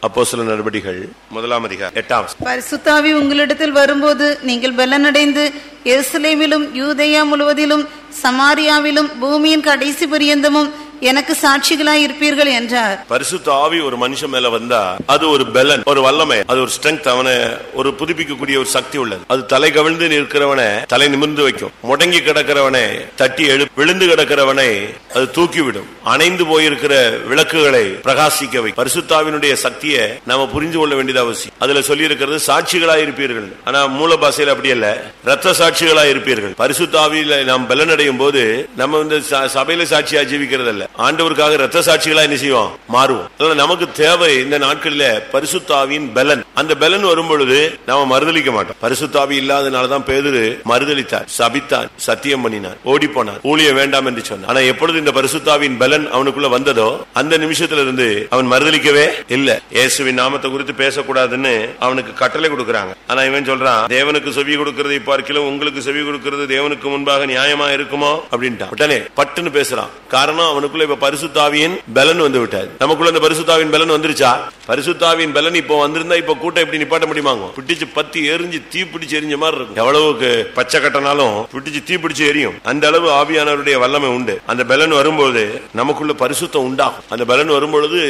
அப்போஸ்தலர் நடபடிகள் 1 பரிசுத்த ஆவி உங்களிடத்தில் வரும்போது நீங்கள் பலனடைந்து எருசலேமிலும் யூதேயா முழுவதிலும் சமாரியாவிலும் பூமியின் கடைசி பரியந்தமும் எனக்கு சாட்சிகளாய் இருப்பீர்கள் என்றார். பரிசுத்த ஆவி ஒரு மனுஷன் மேல வந்தா அது ஒரு பலன், ஒரு வல்லமை, அது ஒரு ஸ்ட்ரெங்த், அவனை ஒரு புதுப்பிக்கக்கூடிய ஒரு சக்தி உள்ளது. அது தலை கவிழ்ந்து நிற்கிறவனை தலை நிமிர்ந்து வைக்கும், முடங்கி கிடக்கிறவனை தட்டி விழுந்து கிடக்கிறவனை அது தூக்கிவிடும், அணைந்து போயிருக்கிற விளக்குகளை பிரகாசிக்க வைக்கும். பரிசுத்தாவினுடைய சக்தியை நாம புரிந்து கொள்ள வேண்டியது அவசியம். அதுல சொல்லி இருக்கிறது சாட்சிகளாய் இருப்பீர்கள். ஆனா மூல பாஷையில் அப்படி அல்ல, ரத்த சாட்சிகளாய் இருப்பீர்கள். பரிசுத்தாவியில நாம் பலனடையும் போது நம்ம இந்த சபையில சாட்சியா ஜீவிக்கிறது அல்ல, ஆண்டவருக்காக ரத்த சாட்சிகளா என்ன செய்வோம், மாறுவோம். நமக்கு தேவை இந்த நாட்களில் பரிசுத்தாவியின் பலன். அந்த பலன் வரும் பொழுது நாம மறுதலிக்க மாட்டோம். பரிசுத்தாவி இல்லாதனாலதான் பேதுரு மறுதலித்தார், சபித்தான், சத்தியம் பண்ணினார், ஓடி போனார், ஊழியம் வேண்டாம் என்று சொன்னார். ஆனா எப்பொழுது இந்த பரிசுத்தாவின் பலன் அவனுக்குள்ள வந்ததோ அந்த நிமிஷத்துல இருந்து அவன் மறுதலிக்கவே இல்லை. இயேசுவின் நாமத்தை குறித்து பேசக்கூடாதுன்னு அவனுக்கு கட்டளை கொடுக்கறாங்க. ஆனா இவன் சொல்றான், தேவனுக்கு செவி கொடுக்கிறதை பார்க்கிலும் உங்களுக்கு செவி கொடுக்கிறது தேவனுக்கு முன்பாக நியாயமா இருக்குமோ அப்படின்ட்டான். உடனே பட்டுன்னு பேசுறான். காரணம் அவனுக்கு பரிசுத்தாவியின் பலன் வந்து விட்டாது. நமக்குள்ள இந்த பரிசுத்தாவின் பலன் வந்துருச்சா? பரிசுத்தாவின் பலன் இப்போ வந்திருந்தா இப்ப கூட்டம் எப்படி நிப்பாட்ட முடியுமாங்க? பிடிச்சு பத்தி எரிஞ்சு தீ பிடிச்சு எரிஞ்ச மாதிரி இருக்கும். எவ்வளவுக்கு பச்சை கட்டனாலும் பிடிச்சு தீ பிடிச்சு எரியும். அந்த அளவு ஆவியானவருடைய வல்லமை உண்டு. அந்த பலன் வரும்போது நமக்குள்ள பரிசுத்தம் உண்டாகும். அந்த பலன் வரும்பொழுது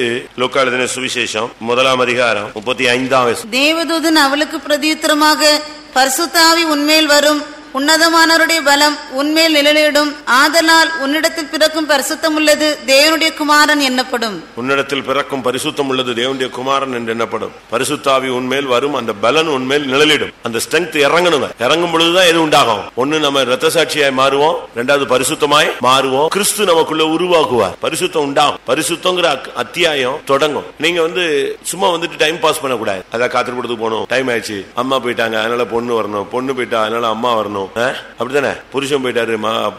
லூக்கா எழுதின சுவிசேஷம் 1:35 தேவதூதன் அவளுக்கு பிரதியுத்தரமாக, பரிசுத்த ஆவி உன்மேல் வரும், உன்னதமானவருடைய பலம் உன்மேல் நிழலிடும், ஆதலால் உன்னிடத்தில் பிறக்கும் பரிசுத்தம் உள்ளது தேவனுடைய குமாரன் என்னப்படும். உன்னிடத்தில் பிறக்கும் பரிசுத்தம் உள்ளது தேவனுடைய குமாரன் என்று எண்ணப்படும். பரிசுத்தாவி உன்மேல் வரும், அந்த பலன் உன்மேல் நிழலிடும். அந்த ஸ்ட்ரெங்த் இறங்கணும். இறங்கும் பொழுதுதான் எது உண்டாகும்? ஒன்னு நம்ம ரத்த சாட்சியாய் மாறுவோம், ரெண்டாவது பரிசுத்தமாய் மாறுவோம், கிறிஸ்து நமக்குள்ள உருவாக்குவார், பரிசுத்தம் உண்டாகும். பரிசுத்தங்கிற அத்தியாயம் தொடங்கும். நீங்க சும்மா டைம் பாஸ் பண்ணக்கூடாது. அதான் காத்திருப்பதுக்கு போகணும், டைம் ஆயிடுச்சு, அம்மா போயிட்டாங்க அதனால பொண்ணு வரணும், பொண்ணு போயிட்டா அதனால அம்மா வரணும், அப்படித்தானே? புருஷன் போயிட்டாரு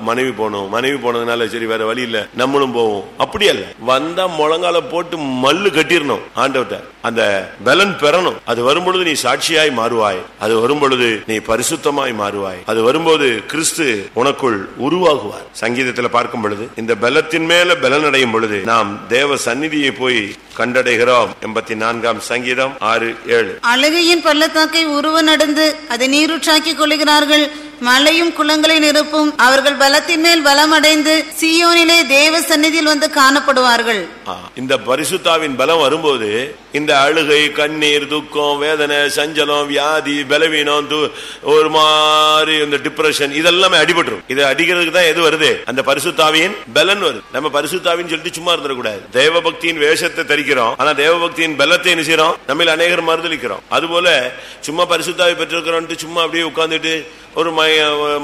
மனைவி போகணும், மனைவி போனதுனால சரி வேற வழி இல்ல நம்மளும் போவோம். அப்படி அல்ல, வந்தா முழங்கால போட்டு மல்லு கட்டிடணும் ஆண்டவர்ட்ட. அந்த பலன் பெறணும். அது வரும்பொழுது நீ சாட்சியாய் மாறுவாய், அது வரும்பொழுது நீ பரிசுத்தமாய் மாறுவாய், அது வரும்போது கிறிஸ்து உனக்குள் உருவாகுவார். சங்கீதத்தில் பார்க்கும் பொழுது இந்த பலத்தின் மேல பலன் அடையும் பொழுது நாம் தேவ சந்நிதியை போய் கண்டடைகிறோம். 84 சங்கீதம் 6-7. அழுகையின் பள்ளத்தாக்கை உருவ நடந்து அதை நீரூற்றாக்கி கொள்கிறார்கள், மலையும் குளங்களை நிரப்பும், அவர்கள் பலத்தின் மேல் பலம் அடைந்து சீயோனிலே தேவ சந்நிதியில் வந்து காணப்படுவார்கள். இந்த பரிசுத்தாவின் பலம் வரும்போது இந்த அழுகை, கண்ணீர், துக்கம், வேதனை, சஞ்சலம், வியாதி, பலவீனம், ஒரு மாதிரி இந்த டிப்ரெஷன் இதெல்லாமே அடிபட்டுரும். இதை அடிக்கிறதுக்கு தான் எது வருது? அந்த பரிசுத்தாவியின் பலன் வருது. நம்ம பரிசுத்தாவின்னு சொல்லிட்டு சும்மா இருந்துடக்கூடாது. தேவ பக்தியின் வேஷத்தை தரிக்கிறோம், ஆனா தேவ பக்தியின் பலத்தை என்ன செய்யறோம்? நம்ம அநேகர் மறுதலிக்கிறோம். அதுபோல சும்மா பரிசுத்தாவை பெற்றிருக்கிறோம் சும்மா அப்படியே உட்கார்ந்துட்டு ஒரு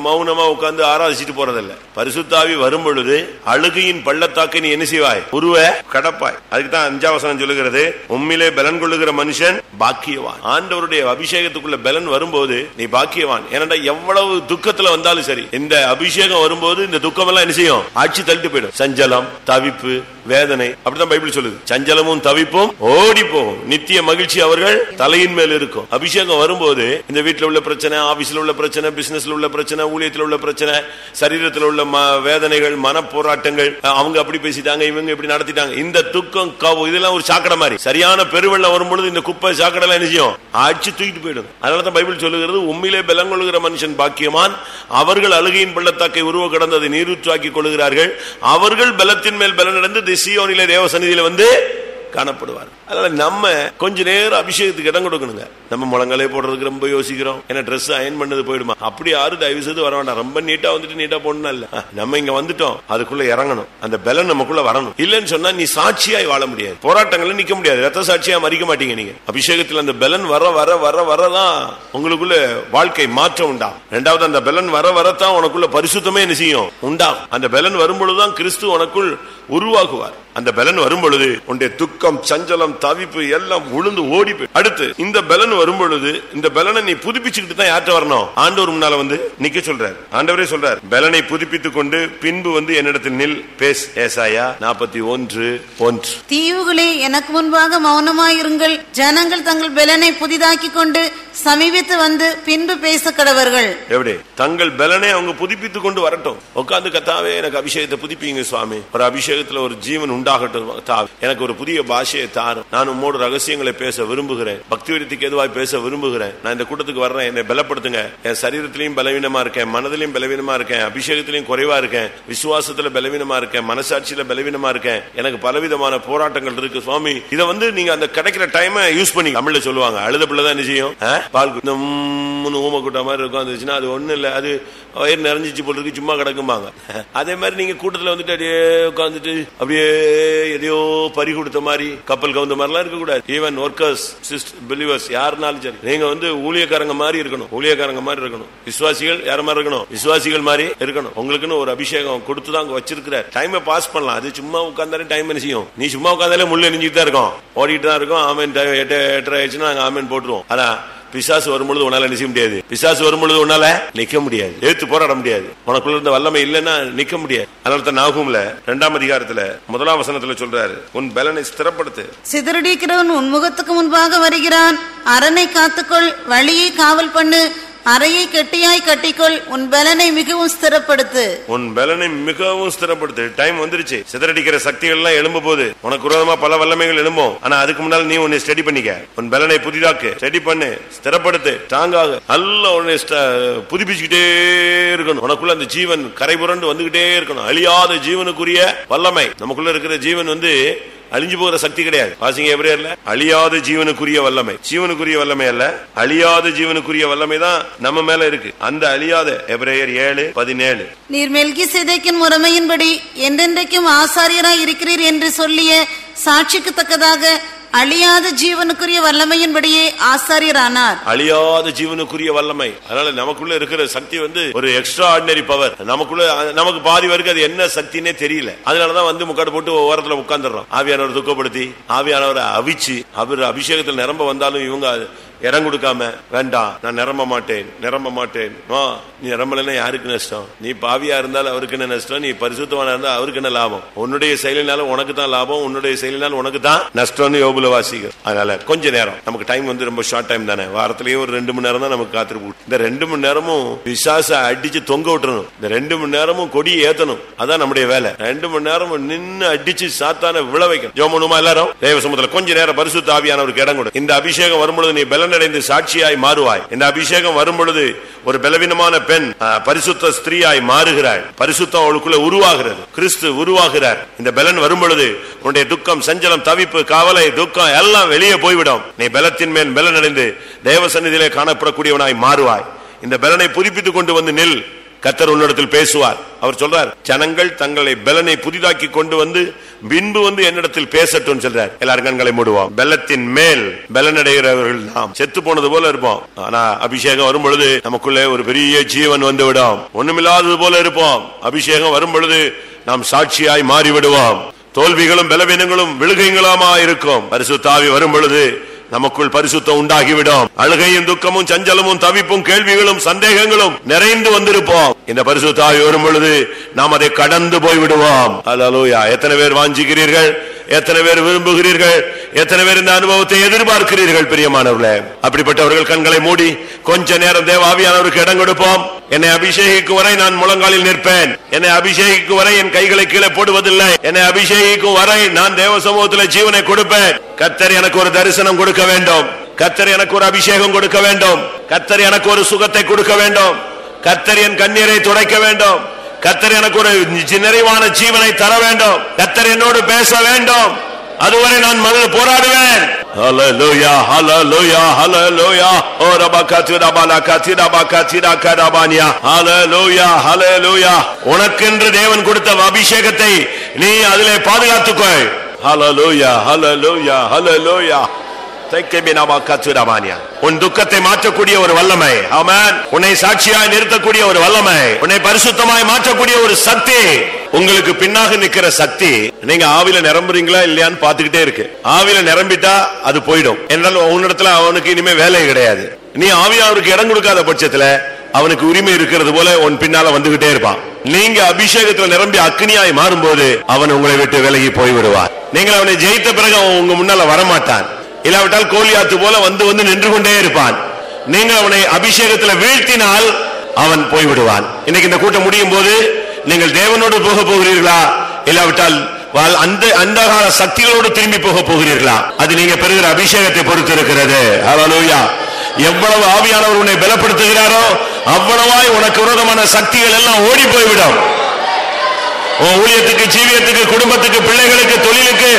மௌனமா உட்கார்ந்து ஆராதிச்சுட்டு போறதில்ல. பரிசுத்தாவி வரும் பொழுது அழுகையின் பள்ளத்தாக்கை நீ என்ன செய்வாய்? உருவ கடப்பாய். அதுக்கு தான் 5ஆம் வசனம் சொல்லுகிறது, உம்மிலே பலன் கொள்ளுகிற மனுஷன் பாக்கியவான். ஆண்டவருடைய அபிஷேகத்துக்குள்ள பலன் வரும்போது நீ பாக்கியவான். ஏன்னா எவ்வளவு துக்கத்துல வந்தாலும் சரி, இந்த அபிஷேகம் வரும்போது இந்த துக்கம் எல்லாம் என்ன செய்யும்? ஆட்சி தள்ளிட்டு போயிடும். சஞ்சலம், தவிப்பு, வேதனை, அப்படிதான் பைபிள் சொல்லுது. சஞ்சலமும் தவிப்பும் ஓடி போகும், நித்திய மகிழ்ச்சி அவர்கள் தலையின் மேல் இருக்கும். அபிஷேகம் வரும்போது இந்த வீட்டுல உள்ள பிரச்சனை, ஆபீஸ்ல உள்ள பிரச்சனை, பிசினஸ்ல உள்ள பிரச்சனை, ஊழியத்தில் உள்ள பிரச்சனை, சரீரத்தில் உள்ள வேதனைகள், மன போராட்டங்கள், அவங்க அப்படி பேசிட்டாங்க, இவங்க இப்படி நடத்திட்டாங்க, இந்த துக்கம், இதெல்லாம் ஒரு சாக்கடை மாதிரி. சரியான பெருவெள்ளம் வரும்பொழுது இந்த குப்பை சாக்கடை என்ன செய்யும்? ஆட்சி தூக்கிட்டு போயிடும். அதனாலதான் பைபிள் சொல்லுகிறது, உம்மிலே பலன் கொள்ளுகிற மனுஷன் பாக்கியமான், அவர்கள் அழுகையின் பள்ளத்தாக்கை உருவ கடந்ததை நீரூற்றாக்கி கொள்ளுகிறார்கள், அவர்கள் பலத்தின் மேல் பலன் நடந்து சீயோனிலே தேவ சந்நிதியில வந்து காணப்படுவார். அதனால நம்ம கொஞ்ச நேரம் அபிஷேகத்துக்கு இடம் கொடுக்கணுங்க. நம்ம முழங்காலே போடுறதுக்கு ரொம்ப யோசிக்கிறோம், ஏன்னா ட்ரெஸ் அயன் பண்ணது போயிடுமா, அப்படி யாரும் தயவு செய்து வர வேண்டாம். ரொம்ப நீட்டா வந்துட்டு நீட்டா போடணும் இல்ல, நம்ம இங்க வந்துட்டோம், அதுக்குள்ள இறங்கணும், அந்த பலன் நமக்குள்ள வரணும். இல்லன்னு சொன்னா நீ சாட்சியாய் வாழ முடியாது, போராட்டங்கள்ல நிக்க முடியாது, ரத்த சாட்சியா மறிக்க மாட்டீங்க நீங்க. அபிஷேகத்தில் அந்த பலன் வர வர வர வரதான் உங்களுக்குள்ள வாழ்க்கை மாற்றம் உண்டாகும். ரெண்டாவது, அந்த பலன் வர வரத்தான் உனக்குள்ள பரிசுத்தமே என்ன செய்யும்? உண்டாகும். அந்த பலன் வரும்பொழுதுதான் கிறிஸ்து உனக்குள் உருவாகுவார். அந்த பலன் வரும் பொழுது உன்னுடைய துக்கம், சஞ்சலம், தவிப்பு எல்லாம் உளுந்து ஓடி போய், அடுத்து இந்த பலன் வரும் பொழுது இந்த பலனை நீ புதுப்பிச்சுக்கிட்டு தான் யார்ட்ட வரணும்? ஆண்டவர் முன்னால வந்து நிக்க சொல்றார். ஆண்டவரே சொல்றார், பலனை புதுப்பித்துக் கொண்டு பின்பு வந்து என்னிடத்தில் நில் பேஸ். ஏசாயா 41:1. தீவுகளே எனக்கு முன்பாக மௌனமாயிருங்கள், ஜனங்கள் தங்கள் பலனை புதிதாக்கி கொண்டு சமீபித்து வந்து பின்பு பேச கடவர்கள். எப்படி தங்கள் பலனை அவங்க புதுப்பித்துக் கொண்டு வரட்டும். உட்கார்ந்து கத்தாவே எனக்கு அபிஷேகத்தை புதுப்பிங்க சுவாமி, ஒரு அபிஷேகத்துல ஒரு ஜீவன் உண்டாகட்டும், எனக்கு ஒரு புதிய பாஷையை தாரும், நான் உம்மோடு ரகசியங்களை பேச விரும்புகிறேன், பக்தி விருத்திக்கு எதுவாய் பேச விரும்புகிறேன், நான் இந்த கூட்டத்துக்கு வர்றேன், என்னை பலப்படுத்துங்க, என் சரீரத்திலையும் பலவீனமா இருக்கேன், மனதிலையும் பலவீனமா இருக்கேன், அபிஷேகத்திலையும் குறைவா இருக்கேன், விசுவாசத்துல பலவீனமா இருக்கேன், மனசாட்சியில பலவீனமா இருக்கேன், எனக்கு பலவிதமான போராட்டங்கள் இருக்கு சுவாமி. இதை வந்து நீங்க அந்த கிடைக்கிற டைம் யூஸ் பண்ணி, தமிழ்ல சொல்லுவாங்க அழுத பிள்ளைதான் என்ன செய்யும், பால் ஊம கூட்ட மாதிரி உட்காந்துச்சுன்னா அது ஒண்ணு இல்ல, அது வயிறு நிறைஞ்சிச்சு போல இருக்கு சும்மா கிடக்கும்பாங்க. அதே மாதிரி நீங்க கூட்டத்துல வந்துட்டு அப்படியே உட்காந்துட்டு அப்படியே எதையோ பறி கொடுத்த மாதிரி கப்பல் கவுந்த மாதிரிலாம் இருக்க கூடாது. ஈவன் ஒர்க்கர்ஸ் பிலீவர்ஸ் யாருனாலும் சரி, நீங்க வந்து ஊழியக்காரங்க மாதிரி இருக்கணும், ஊழியக்காரங்க மாதிரி இருக்கணும். விசுவாசிகள் யார மாதிரி இருக்கணும், விசுவாசிகள் மாதிரி இருக்கணும். உங்களுக்குன்னு ஒரு அபிஷேகம் கொடுத்துதான் அங்க வச்சிருக்கிற டைமை பாஸ் பண்ணலாம். அது சும்மா உட்கார்ந்தாலே டைம் என்ன செய்யும், நீ சும்மா உட்கார்ந்தாலே முள்ள எரிஞ்சுட்டு தான் இருக்கும், ஓடிட்டு தான் இருக்கும். ஆமேன் 8:30 ஆயிடுச்சுன்னா நாங்க ஆமேன் போட்டுருவோம். ஆனா பிசாசு வரும்பொழுது உன்னால நிக்க முடியாது, பிசாசு வரும்பொழுது உன்னால நிக்க முடியாது, ஏத்து போராட முடியாது, உனக்குள்ள இருந்த வல்லமை இல்லைன்னா நிக்க முடியாது. அதனால தான் நாகூம்ல 2ஆம் அதிகாரத்துல 1ஆம் வசனத்துல சொல்றாரு, உன் பலனை ஸ்திரப்படுத்து. சிதறடிக்கிறவன் உன் முகத்துக்கு முன்பாக வருகிறான், அரணை காத்துக்கொள், வழியை காவல் பண்ணு, அறையை கெட்டியாய் கட்டிக்கொள், உன் பலனை மிகவும் ஸ்திரப்படுத்து. உன் பலனை மிகவும் ஸ்திரப்படுத்து. டைம் வந்துருச்சு. சிதறடிக்கிற சக்திகள் எல்லாம் எழும்ப போது, உனக்கு விரோதமா பல வல்லமைகள் எழும்பும். ஆனா அதுக்கு முன்னால நீ உன்னை ஸ்டடி பண்ணிக்க, உன் பலனை புதிதாக்கு, ஸ்டடி பண்ணு, ஸ்திரப்படுத்து, தாங்காக நல்ல உன்னை புதுப்பிச்சுக்கிட்டே இருக்கணும். உனக்குள்ள அந்த ஜீவன் கரை புரண்டு வந்துகிட்டே இருக்கணும். அழியாத ஜீவனுக்குரிய வல்லமை. நமக்குள்ள இருக்கிற ஜீவன் வந்து அழிஞ்சு போகிற சக்தி கிடையாது. வாசிங்க எபிரேயர்ல, அழியாத ஜீவனுக்குரிய வல்லமை. ஜீவனுக்குரிய வல்லமை அல்ல, அழியாத ஜீவனுக்குரிய வல்லமை தான் நம்ம மேல இருக்கு. அந்த அழியாத எபிரேயர் 7:17, நீர் மெல்கிசேதேக்கின் முறைமையின்படி என்றென்றைக்கும் ஆசாரியராய் இருக்கிறீர் என்று சொல்லிய சாட்சிக்கு தக்கதாக அழியாத ஜீவனுக்குரிய வல்லமையின்படியே ஆசாரியரானார். அழியாத ஜீவனுக்குரிய வல்லமை. அதனால நமக்குள்ள இருக்கிற சக்தி வந்து ஒரு எக்ஸ்ட்ரா ஆர்டினரி பவர். நமக்கு பாதி வரைக்கும் அது என்ன சக்தினே தெரியல. அதனாலதான் வந்து முக்காடு போட்டு ஓரத்துல உட்கார்ந்துடுறோம். ஆவியானவர் துக்கப்படுத்தி, ஆவியானவரை அவிச்சு, அவர் அபிஷேகத்தில் நிரம்ப வந்தாலும் இவங்க இடம் கொடுக்காம, வேண்டாம் நான் நிரம்ப மாட்டேன், நிரம்ப மாட்டேன். நீ நிரம்பலன்னா யாருக்கு நஷ்டம்? நீ பாவியா இருந்தாலும் அவருக்கு என்ன நஷ்டம், நீ பரிசுத்தவானா இருந்தா அவருக்கு என்ன லாபம்? உன்னுடைய செயலினாலும் உனக்கு தான் லாபம், உன்னுடைய செயலினாலும் உனக்கு தான் நஷ்டம்னு யோபுல வாசிக்கிறோம். அதனால கொஞ்ச நேரம், நமக்கு டைம் வந்து ரொம்ப ஷார்ட் டைம் தானே, வாரத்திலேயே ஒரு 2 மணி நேரம் தான் நமக்கு காத்திருப்பு. இந்த 2 மணி நேரமும் விசாச அடிச்சு தொங்க விட்டுறணும். இந்த 2 மணி நேரமும் கொடியை ஏத்தணும். அதான் நம்முடைய வேலை. 2 மணி நேரமும் நின்று அடிச்சு சாத்தான விழ வைக்கணும். ஜெபம் எல்லாரும் தேவ சமூகத்துல கொஞ்ச நேரம் பரிசுத்த ஆவியானவருக்கு இடம் கொடு. இந்த அபிஷேகம் வரும்பொழுது நீ பலனடைந்து சாட்சியாய் மாறுவாய். இந்த அபிஷேகம் வரும்பொழுது ஒரு பலவீனமான பெண் பரிசுத்த ஸ்திரீயாய் மாறுகிறாள். பரிசுத்தம் அவளுக்குள்ள உருவாகிறது, கிறிஸ்து உருவாகிறார். இந்த பலன் வரும்பொழுது உன்னுடைய துக்கம், சஞ்சலம், தவிப்பு, கவலை, துக்கம் எல்லாம் வெளியே போய்விடும். நீ பலத்தின் மேல் பலன் அடைந்து தேவ சந்நிதியிலே காணப்படக்கூடியவனாய் மாறுவாய். இந்த பலனை புதுப்பித்துக் கொண்டு வந்து நில். கர்த்தர் உன்னிடத்தில் பேசுவார். அவர் சொல்றார், ஜனங்கள் தங்களை பலனை புதிதாக்கி கொண்டு வந்து பின்பு வந்து என்னிடத்தில் பேசட்டும் சொல்றார். எல்லாரும் கண்களை மூடுவோம். பலத்தின் மேல் பலனடைகிறவர்கள் நாம் செத்து போனது போல இருப்போம். ஆனா அபிஷேகம் வரும் பொழுது நமக்குள்ளே ஒரு பெரிய ஜீவன் வந்து விடும். ஒண்ணுமில்லாதது போல இருப்போம். அபிஷேகம் வரும் பொழுது நாம் சாட்சியாய் மாறிவிடுவோம். தோல்விகளும் பலவீனங்களும் விழுகைகளுமா இருக்கும். பரிசுத்த ஆவி வரும் பொழுது நமக்குள் பரிசுத்தம் உண்டாகிவிடும். அழுகையும் துக்கமும் சஞ்சலமும் தவிப்பும் கேள்விகளும் சந்தேகங்களும் நிறைந்து வந்திருப்போம். இந்த பரிசுத்த ஆவி வரும் பொழுது நாம் அதை கடந்து போய்விடுவோம். அல்லேலூயா. எத்தனை பேர் வாஞ்சிக்கிறீர்கள்? எத்தனை பேர் விரும்புகிறீர்கள்? எத்தனை பேர் இந்த அனுபவத்தை எதிர்பார்க்கிறீர்கள்? பிரியமானவர்களே, அப்படிப்பட்டவர்கள் கண்களை மூடி கொஞ்ச நேரம் தேவ ஆவியானவருக்கு இடம் கொடுப்போம். என்னை அபிஷேகிக்கும் வரை நான் முழங்காலில் நிற்பேன். என்னை அபிஷேகிக்கும் வரை என் கைகளை கீழே போடுவதில்லை. என்னை அபிஷேகிக்கும் வரை நான் தேவ சமூகத்தில் ஜீவனை கொடுப்பேன். கர்த்தர் எனக்கு ஒரு தரிசனம் கொடுக்க வேண்டும். கர்த்தர் எனக்கு ஒரு அபிஷேகம் கொடுக்க வேண்டும். கர்த்தர் எனக்கு ஒரு சுகத்தை கொடுக்க வேண்டும். கர்த்தர் என் கண்ணீரை துடைக்க வேண்டும். கர்த்தர் எனக்கு ஒரு நிறைவான ஜீவனை தர வேண்டும். கர்த்தர் என்னோடு பேச வேண்டும். அதுவரை நான் போராடுவேன். ஹல்லேலூயா, ஹல்லேலூயா, ஹல்லேலூயா. ஓ ரபகதிரா பலகதிரா பகதிரா கரபானியா. ஹல்லேலூயா, ஹல்லேலூயா. உனக்கென்று தேவன் கொடுத்த அபிஷேகத்தை நீ அதிலே பாதுகாத்துக்கொள். ஹல்லேலூயா, ஹல்லேலூயா, ஹல்லேலூயா. உன் துக்கத்தை மாற்றக்கூடிய ஒரு வல்லமை. ஆமென். உன்னை சாட்சியாய் நிறுத்தக்கூடிய ஒரு வல்லமை, உன்னை பரிசுத்தமாய் மாற்றக்கூடிய ஒரு சக்தி, உங்களுக்கு பின்னாக நிக்கிற சக்தி. நீங்க ஆவில நிரம்புறீங்களா இல்லையான்னு பாத்துக்கிட்டே இருக்கு. ஆவில நிரம்பிட்டா அது போயிடும். என்றால் உன்னிடத்துல அவனுக்கு இனிமே வேலை கிடையாது. நீ ஆவியானவருக்கு இடம் கொடுக்காத பட்சத்துல அவனுக்கு உரிமை இருக்கிறது போல உன் பின்னால வந்துகிட்டே இருப்பான். நீங்க அபிஷேகத்துல நிரம்பி அக்னியாய் மாறும்போது அவன் உங்களை விட்டு விலகி போய்விடுவார். நீங்கள் அவனை ஜெயித்த பிறகு அவன் உங்க முன்னால வரமாட்டான். இல்லாவிட்டால் கோலியாத்து போல வந்து வந்து நின்று கொண்டே இருப்பான். நீங்கள் அவனை அபிஷேகத்தில் வீழ்த்தினால் அவன் போய்விடுவான். இன்னைக்கு இந்த கூட்டம் முடியும் போது நீங்கள் தேவனோடு போக போகிறீர்களா, இல்லாவிட்டால் அந்த கால சக்திகளோடு திரும்பி போக போகிறீர்களா? அது நீங்க பெறுகிற அபிஷேகத்தை பொறுத்து இருக்கிறது. ஹல்லேலூயா. எவ்வளவு ஆவியானவர் உன்னை பலப்படுத்துகிறாரோ அவ்வளவாய் உனக்கு விரோதமான சக்திகள் எல்லாம் ஓடி போய்விடும். ஊழியத்துக்கு, ஜீவியத்துக்கு, குடும்பத்துக்கு, பிள்ளைகளுக்கு, தொழிலுக்கு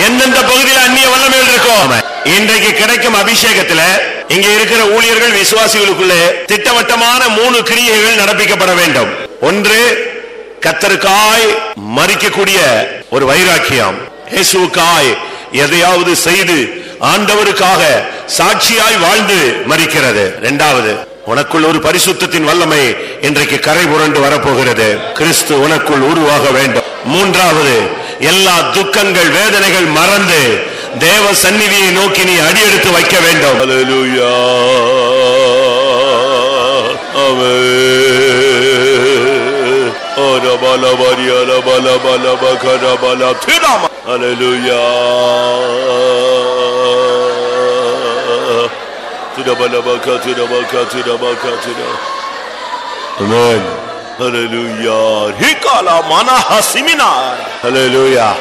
எந்தெந்த பகுதியில் அந்நிய வல்லமைகள் இருக்கும். இன்றைக்கு கிடைக்கும் அபிஷேகத்துல இங்க இருக்கிற ஊழியர்கள், விசுவாசிகளுக்குள்ளே திட்டவட்டமான 3 கிரியைகள் நடப்பிக்கப்பட வேண்டும். ஒன்று, கர்த்தருக்காய் மரிக்கக்கூடிய ஒரு வைராக்கியம், இயேசுவுக்காய் எதையாவது செய்து ஆண்டவருக்காக சாட்சியாய் வாழ்ந்து மரிக்கிறது. இரண்டாவது, உனக்குள் ஒரு பரிசுத்தத்தின் வல்லமை இன்றைக்கு கரை புரண்டு வரப்போகிறது. கிறிஸ்து உனக்குள் உருவாக வேண்டும். மூன்றாவது, எல்லா துக்கங்கள், வேதனைகள் மறந்து தேவ சந்நிதியை நோக்கி நீ அடியெடுத்து வைக்க வேண்டும். ஹல்லேலூயா. ஹல்லேலூயா. Amen. Hallelujah. Hikala manaha seminar. Hallelujah.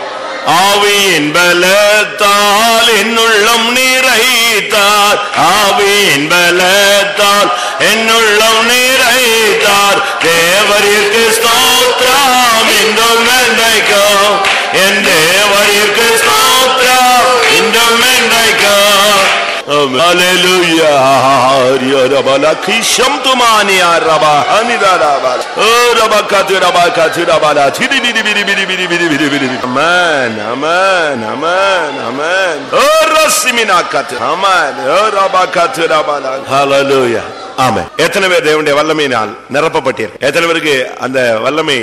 ஆவியின் பலத்தால் என்னுள்ளம் நிறைத்தார், ஆவியின் பலத்தால் என்னுள்ளம் நிறைத்தார். தேவரிற்கு ஸ்தோத்திரம் இன்றும் என்றைக்கும், என் தேவரிற்கு ஸ்தோத்திரம் இன்றும் என்றைக்கும். Hallelujah. Yarabala kisham tumani araba hanidara. Oh rabakatu rabakatu rabala. Amen. Amen. Amen. Amen. Oh rasimina katu. Amen. Oh rabakatu rabala. Hallelujah. Amen. எத்தனை பேர் தேவனுடைய வல்லமையினால் நிரப்பப்பட்டீர்கள்? எத்தனை பேருக்கு அந்த வல்லமை,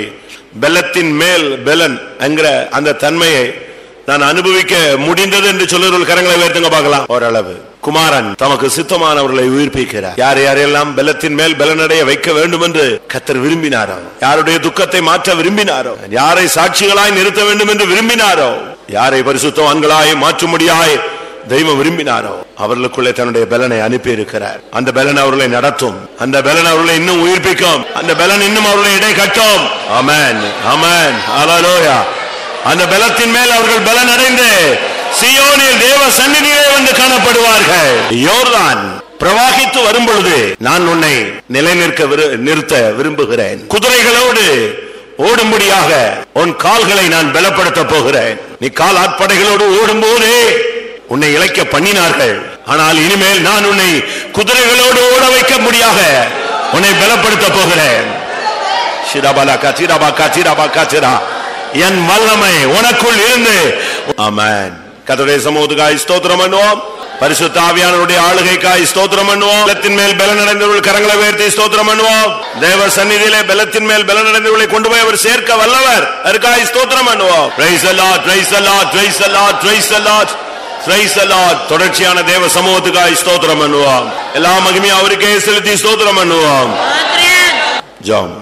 பெலத்தின் மேல் பெலன் என்கிற அந்த தன்மையை நான் அனுபவிக்க முடிந்தது என்று சொல்லுகிற கரங்களை உயர்த்துங்க பார்க்கலாம். ஓரளவு குமாரன் தமக்கு சித்தமானவர்களை உயிர்ப்பிக்கிறார். யார் யாரெல்லாம் பலத்தின் மேல் பலனடைய வைக்க வேண்டும் என்று கர்த்தர் விரும்பினாரோ, யாருடைய துக்கத்தை மாற்ற விரும்பினாரோ, யாரை சாட்சிகளாய் நிறுத்த வேண்டும் என்று விரும்பினாரோ, யாரை பரிசுத்தவான்களாய் மாற்றும்படியாய் தெய்வம் விரும்பினாரோ அவர்களுக்குள்ளே தன்னுடைய பலனை அனுப்பி இருக்கிறார். அந்த பலன் அவர்களை நடத்தும், அந்த பலன் அவர்களை இன்னும் உயிர்ப்பிக்கும், அந்த பலன் இன்னும் அவர்களை இடை கட்டும். ஆமென். ஆமென். ஹல்லேலூயா. அந்த பலத்தின் மேல் அவர்கள் பலன் அடைந்து சீயோனில் தேவ சந்நிதியிலே வந்து காணப்படுவார்கள். யோர்தான் பிரவாகித்து வரும் பொழுது நான் உன்னை நிறுத்த விரும்புகிறேன். குதிரைகளோடு ஓடும்படியாக உன் கால்களை நான் பலப்படுத்த போகிறேன். நீ கால் ஆட்படைகளோடு ஓடும் போதே உன்னை இளைக்க பண்ணினார்கள். ஆனால் இனிமேல் நான் உன்னை குதிரைகளோடு ஓட வைக்க முடியாக உன்னை பலப்படுத்த போகிறேன். என் வல்லமை உனக்குள் இருந்து. ஆமென். கர்த்தருடைய சமூகத்துக்காய் ஸ்தோத்திரம் பண்ணுவோம். பரிசுத்த ஆவியானவருடைய ஆளுகைக்காய் ஸ்தோத்திரம் பண்ணுவோம். பலத்தின் மேல் பலன் அடைந்தவர்கள் கரங்களை உயர்த்தி ஸ்தோத்திரம் பண்ணுவோம். தேவ சந்நிதியிலே பலத்தின் மேல் பலன் அடைந்தவர்களை கொண்டு போய் அவர் சேர்க்க வல்லவர். அதற்காய் ஸ்தோத்திரம் பண்ணுவோம். Praise the Lord, praise the Lord, praise the Lord, praise the Lord, praise the Lord. தொடர்ச்சியான தேவ சமூகத்துக்காய் ஸ்தோத்திரம் பண்ணுவோம். எல்லா மகிமையும் அவருக்கே செலுத்தி ஸ்தோத்திரம் பண்ணுவோம். ஜெபம்.